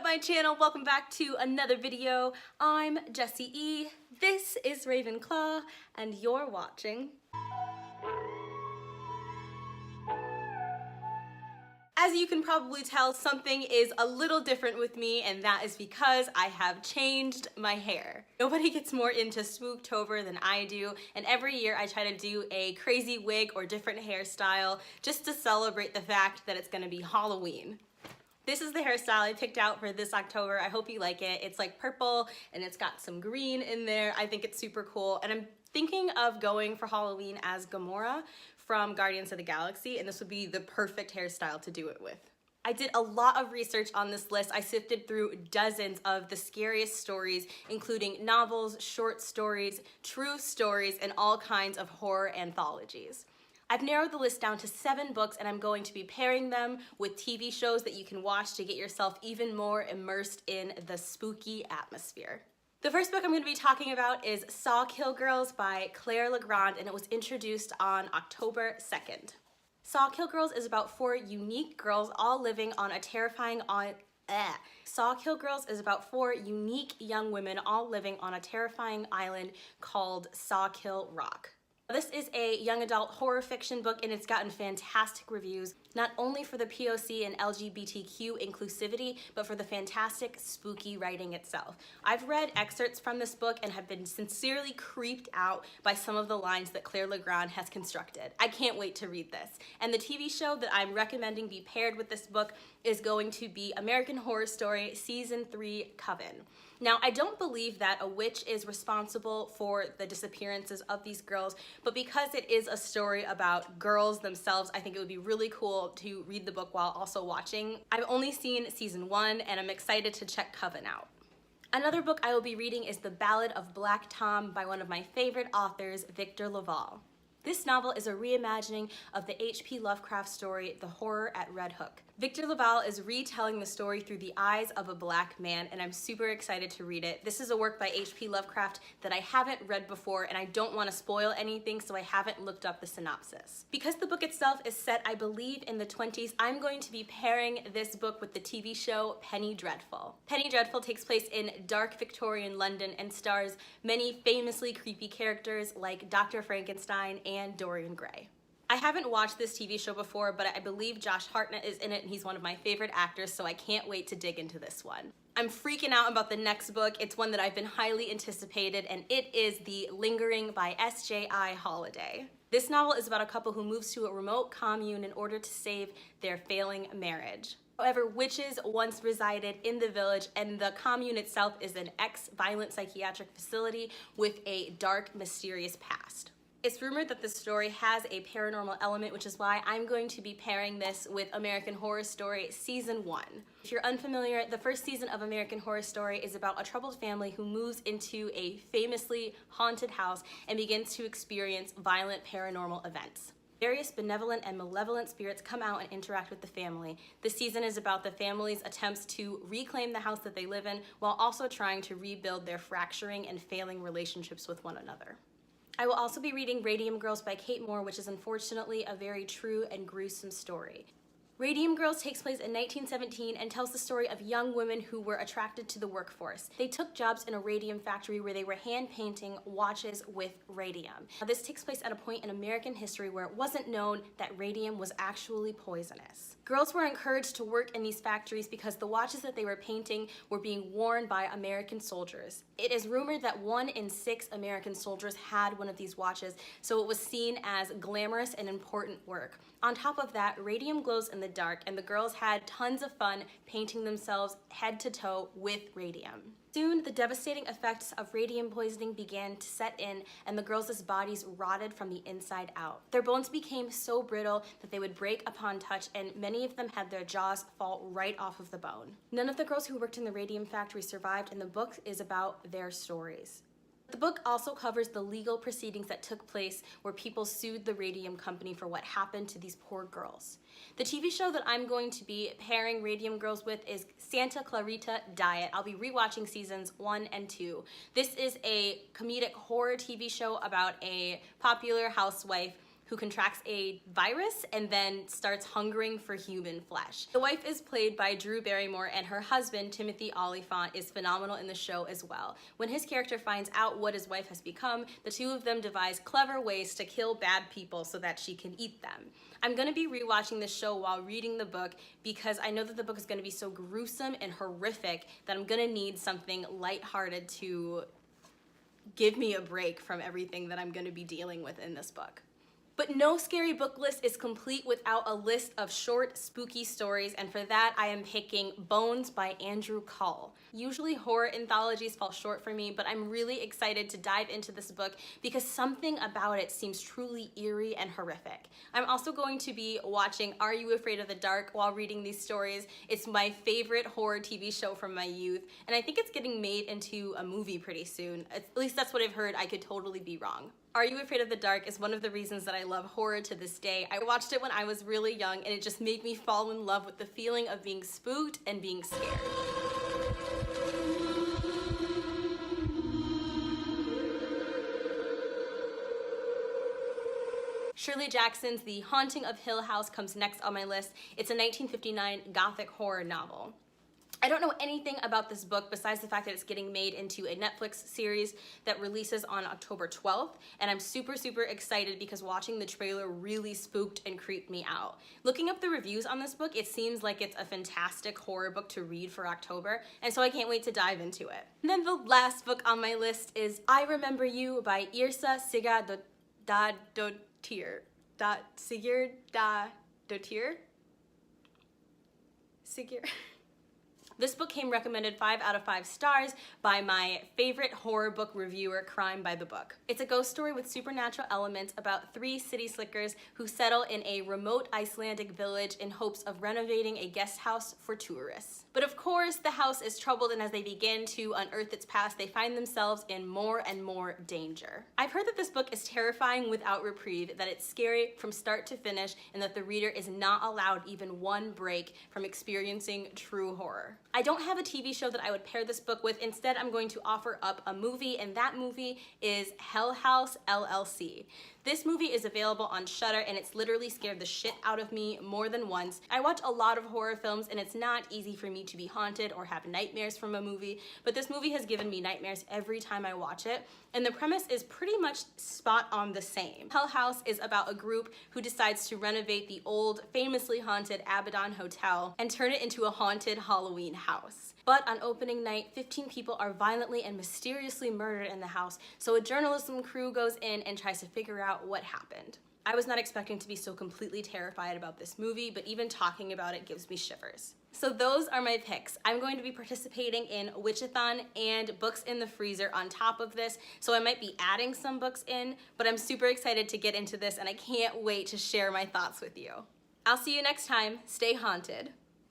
my channel? Welcome back to another video. I'm Jessie E. This is Ravenclaw, and you're watching. As you can probably tell, something is a little different with me, and that is because I have changed my hair. Nobody gets more into Spooktober than I do, and every year I try to do a crazy wig or different hairstyle just to celebrate the fact that it's gonna be Halloween. This is the hairstyle I picked out for this October. I hope you like it. It's like purple and it's got some green in there. I think it's super cool, and I'm thinking of going for Halloween as Gamora from Guardians of the Galaxy, and this would be the perfect hairstyle to do it with. I did a lot of research on this list. I sifted through dozens of the scariest stories, including novels, short stories, true stories, and all kinds of horror anthologies. I've narrowed the list down to 7 books, and I'm going to be pairing them with TV shows that you can watch to get yourself even more immersed in the spooky atmosphere. The first book I'm going to be talking about is Sawkill Girls by Claire Legrand, and it was introduced on October 2nd. Sawkill Girls is about 4 unique girls all living on a terrifying Sawkill Girls is about 4 unique young women all living on a terrifying island called Sawkill Rock. This is a young adult horror fiction book, and it's gotten fantastic reviews, not only for the POC and LGBTQ inclusivity, but for the fantastic spooky writing itself. I've read excerpts from this book and have been sincerely creeped out by some of the lines that Claire Legrand has constructed. I can't wait to read this. And the TV show that I'm recommending be paired with this book is going to be American Horror Story Season 3 Coven. Now, I don't believe that a witch is responsible for the disappearances of these girls, but because it is a story about girls themselves, I think it would be really cool to read the book while also watching. I've only seen Season 1, and I'm excited to check Coven out. Another book I will be reading is The Ballad of Black Tom by one of my favorite authors, Victor LaValle. This novel is a reimagining of the H.P. Lovecraft story, The Horror at Red Hook. Victor LaValle is retelling the story through the eyes of a black man, and I'm super excited to read it. This is a work by H.P. Lovecraft that I haven't read before, and I don't want to spoil anything, so I haven't looked up the synopsis. Because the book itself is set, I believe, in the 20s, I'm going to be pairing this book with the TV show Penny Dreadful. Penny Dreadful takes place in dark Victorian London and stars many famously creepy characters like Dr. Frankenstein and Dorian Gray. I haven't watched this TV show before, but I believe Josh Hartnett is in it, and he's one of my favorite actors, so I can't wait to dig into this one. I'm freaking out about the next book. It's one that I've been highly anticipated, and it is The Lingering by S.J.I. Holiday. This novel is about a couple who moves to a remote commune in order to save their failing marriage. However, witches once resided in the village, and the commune itself is an ex-violent psychiatric facility with a dark, mysterious past. It's rumored that this story has a paranormal element, which is why I'm going to be pairing this with American Horror Story Season 1. If you're unfamiliar, the first season of American Horror Story is about a troubled family who moves into a famously haunted house and begins to experience violent paranormal events. Various benevolent and malevolent spirits come out and interact with the family. This season is about the family's attempts to reclaim the house that they live in while also trying to rebuild their fracturing and failing relationships with one another. I will also be reading Radium Girls by Kate Moore, which is unfortunately a very true and gruesome story. Radium Girls takes place in 1917 and tells the story of young women who were attracted to the workforce. They took jobs in a radium factory where they were hand painting watches with radium. Now, this takes place at a point in American history where it wasn't known that radium was actually poisonous. Girls were encouraged to work in these factories because the watches that they were painting were being worn by American soldiers. It is rumored that 1 in 6 American soldiers had one of these watches, so it was seen as glamorous and important work. On top of that, radium glows in the dark, and the girls had tons of fun painting themselves head to toe with radium. Soon, the devastating effects of radium poisoning began to set in, and the girls' bodies rotted from the inside out. Their bones became so brittle that they would break upon touch, and many of them had their jaws fall right off of the bone. None of the girls who worked in the radium factory survived, and the book is about their stories. The book also covers the legal proceedings that took place where people sued the radium company for what happened to these poor girls. The TV show that I'm going to be pairing Radium Girls with is Santa Clarita Diet. I'll be rewatching seasons 1 and 2. This is a comedic horror TV show about a popular housewife who contracts a virus and then starts hungering for human flesh. The wife is played by Drew Barrymore, and her husband, Timothy Olyphant, is phenomenal in the show as well. When his character finds out what his wife has become, the two of them devise clever ways to kill bad people so that she can eat them. I'm gonna be rewatching this show while reading the book because I know that the book is gonna be so gruesome and horrific that I'm gonna need something lighthearted to give me a break from everything that I'm gonna be dealing with in this book. But no scary book list is complete without a list of short, spooky stories, and for that I am picking Bones by Andrew Cull. Usually horror anthologies fall short for me, but I'm really excited to dive into this book because something about it seems truly eerie and horrific. I'm also going to be watching Are You Afraid of the Dark while reading these stories. It's my favorite horror TV show from my youth, and I think it's getting made into a movie pretty soon. At least that's what I've heard. I could totally be wrong. Are You Afraid of the Dark is one of the reasons that I love horror to this day. I watched it when I was really young and it just made me fall in love with the feeling of being spooked and being scared. Shirley Jackson's The Haunting of Hill House comes next on my list. It's a 1959 gothic horror novel. I don't know anything about this book besides the fact that it's getting made into a Netflix series that releases on October 12th, and I'm super excited because watching the trailer really spooked and creeped me out. Looking up the reviews on this book, it seems like it's a fantastic horror book to read for October, and so I can't wait to dive into it. And then the last book on my list is I Remember You by Yrsa Sigurðardóttir. This book came recommended 5 out of 5 stars by my favorite horror book reviewer, Crime by the Book. It's a ghost story with supernatural elements about 3 city slickers who settle in a remote Icelandic village in hopes of renovating a guest house for tourists. But of course, the house is troubled, and as they begin to unearth its past, they find themselves in more and more danger. I've heard that this book is terrifying without reprieve, that it's scary from start to finish, and that the reader is not allowed even one break from experiencing true horror. I don't have a TV show that I would pair this book with. Instead, I'm going to offer up a movie, and that movie is Hell House LLC. This movie is available on Shudder, and it's literally scared the shit out of me more than once. I watch a lot of horror films, and it's not easy for me to be haunted or have nightmares from a movie, but this movie has given me nightmares every time I watch it, and the premise is pretty much spot on the same. Hell House is about a group who decides to renovate the old, famously haunted Abaddon Hotel and turn it into a haunted Halloween house. But on opening night, 15 people are violently and mysteriously murdered in the house, so a journalism crew goes in and tries to figure out what happened. I was not expecting to be so completely terrified about this movie, but even talking about it gives me shivers. So those are my picks. I'm going to be participating in Witchathon and Books in the Freezer on top of this, so I might be adding some books in, but I'm super excited to get into this and I can't wait to share my thoughts with you. I'll see you next time. Stay haunted.